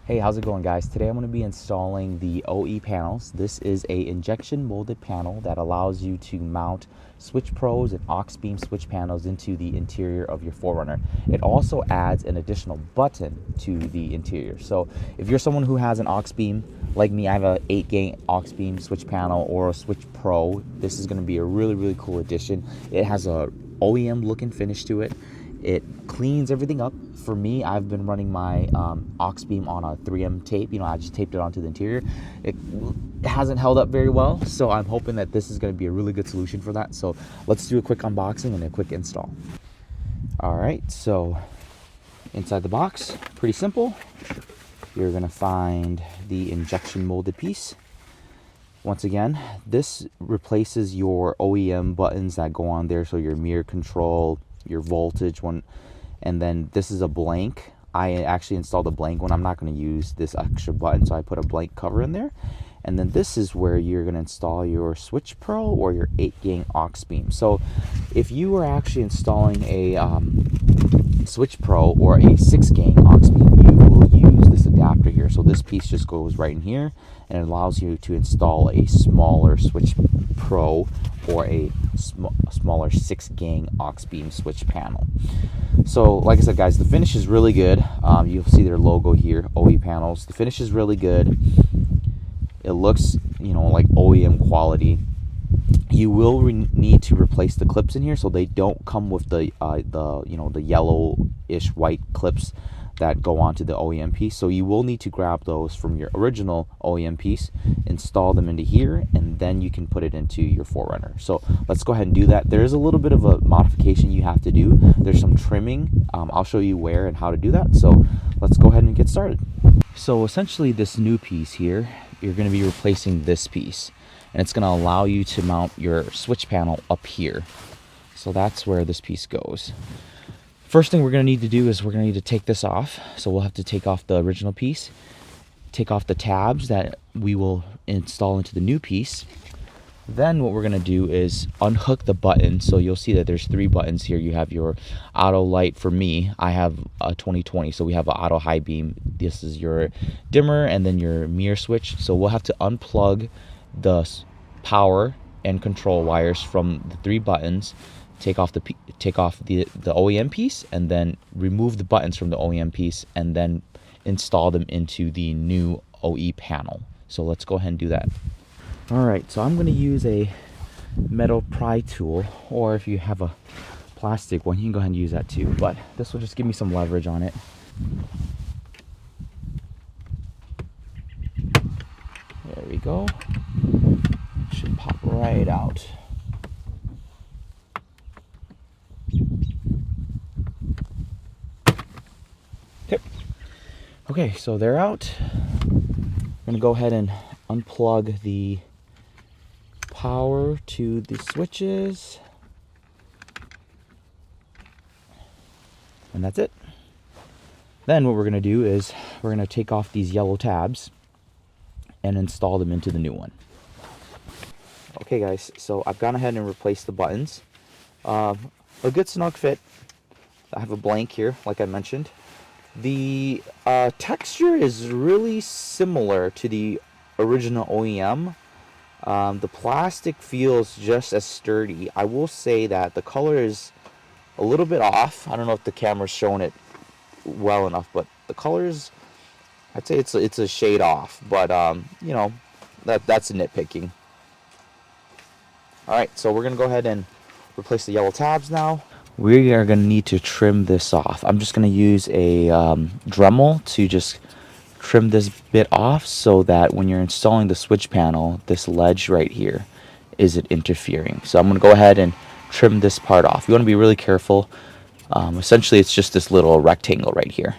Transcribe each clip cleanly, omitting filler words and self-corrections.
Hey, how's it going, guys? Today I'm going to be installing the OE panels. This is a injection molded panel that allows you to mount switch pros and aux beam switch panels into the interior of your 4Runner. It also adds an additional button to the interior. So if you're someone who has an aux beam, like me, I have a 8-gain aux beam switch panel or a switch pro. This is going to be a really cool addition. It has a OEM look and finish to it. It cleans everything up. For me, I've been running my aux beam on a 3M tape. I just taped it onto the interior. It hasn't held up very well, so I'm hoping that this is going to be a really good solution for that. So let's do a quick unboxing and a quick install. All right, so inside the box, pretty simple. You're going to find the injection molded piece. Once again, this replaces your OEM buttons that go on there, so your mirror control, your voltage one, and then this is a blank. I actually installed a blank one. I'm not going to use this extra button, so I put a blank cover in there. And then this is where you're going to install your Switch Pro or your 8-gain aux beam. So if you were actually installing a Switch Pro or a 6-gain aux beam, you will use this adapter here. So this piece just goes right in here, and it allows you to install a smaller Switch Pro or a smaller 6-gain aux beam switch panel. So like I said, guys, the finish is really good. You'll see their logo here, OE panels. The finish is really good. It looks, like OEM quality. You will need to replace the clips in here, so they don't come with the yellowish white clips that go onto the OEM piece. So you will need to grab those from your original OEM piece, install them into here, and then you can put it into your 4Runner. So let's go ahead and do that. There is a little bit of a modification you have to do. There's some trimming. I'll show you where and how to do that. So let's go ahead and get started. So essentially, this new piece here, you're going to be replacing this piece, and it's going to allow you to mount your switch panel up here. So that's where this piece goes. First thing we're going to need to do is we're going to need to take this off. So we'll have to take off the original piece, take off the tabs that we will install into the new piece. Then what we're going to do is unhook the button. So you'll see that there's 3 buttons here. You have your auto light. For me, I have a 20/20, so we have an auto high beam. This is your dimmer and then your mirror switch. So we'll have to unplug the power and control wires from the 3 buttons, take off the OEM piece, and then remove the buttons from the OEM piece, and then install them into the new OE panel. So let's go ahead and do that. All right, so I'm going to use a metal pry tool, or if you have a plastic one, you can go ahead and use that too, but this will just give me some leverage on it. There we go. It should pop right out. Okay, so they're out. I'm going to go ahead and unplug the power to the switches. And that's it. Then what we're going to do is we're going to take off these yellow tabs and install them into the new one. Okay, guys, so I've gone ahead and replaced the buttons. A good snug fit. I have a blank here, like I mentioned. The texture is really similar to the original OEM. The plastic feels just as sturdy. I will say that the color is a little bit off. I don't know if the camera's showing it well enough, but the color is, I'd say it's a shade off, but that's nitpicking. All right, so we're gonna go ahead and replace the yellow tabs now. We are going to need to trim this off. I'm just going to use a Dremel to just trim this bit off, so that when you're installing the switch panel, this ledge right here isn't interfering. So I'm going to go ahead and trim this part off. You want to be really careful. Essentially, it's just this little rectangle right here.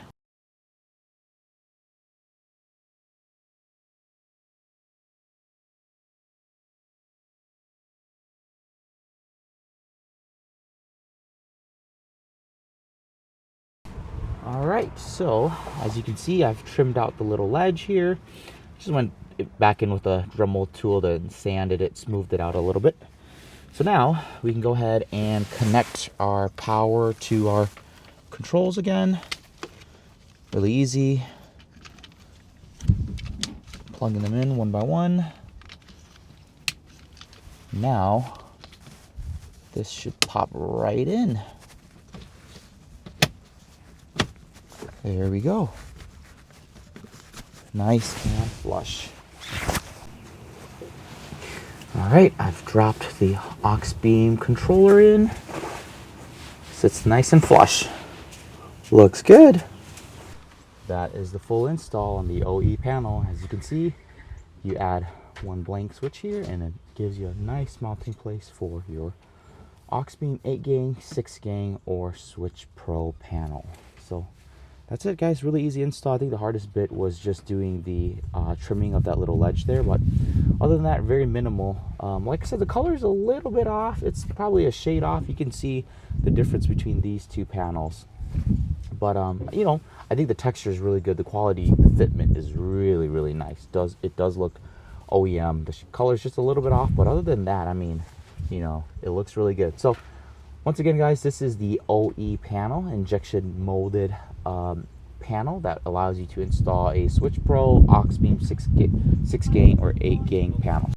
Alright, so as you can see, I've trimmed out the little ledge here. Just went back in with a Dremel tool to sanded it, smoothed it out a little bit. So now we can go ahead and connect our power to our controls again. Really easy. Plugging them in one by one. Now, this should pop right in. There we go. Nice and flush. All right, I've dropped the Aux Beam controller in. Sits nice and flush. Looks good. That is the full install on the OE panel. As you can see, you add one blank switch here and it gives you a nice mounting place for your Aux Beam 8-gang, 6-gang, or Switch Pro panel. So that's it, guys. Really easy install. I think the hardest bit was just doing the trimming of that little ledge there, but other than that, very minimal. Like I said, the color is a little bit off. It's probably a shade off. You can see the difference between these two panels. But you know, I think the texture is really good. The quality, the fitment is really, really nice. It does look OEM. The color is just a little bit off, but other than that, I mean, you know, it looks really good. So once again, guys, this is the OE panel, injection molded panel that allows you to install a Switch Pro, Aux Beam 6-gang or 8-gang panel.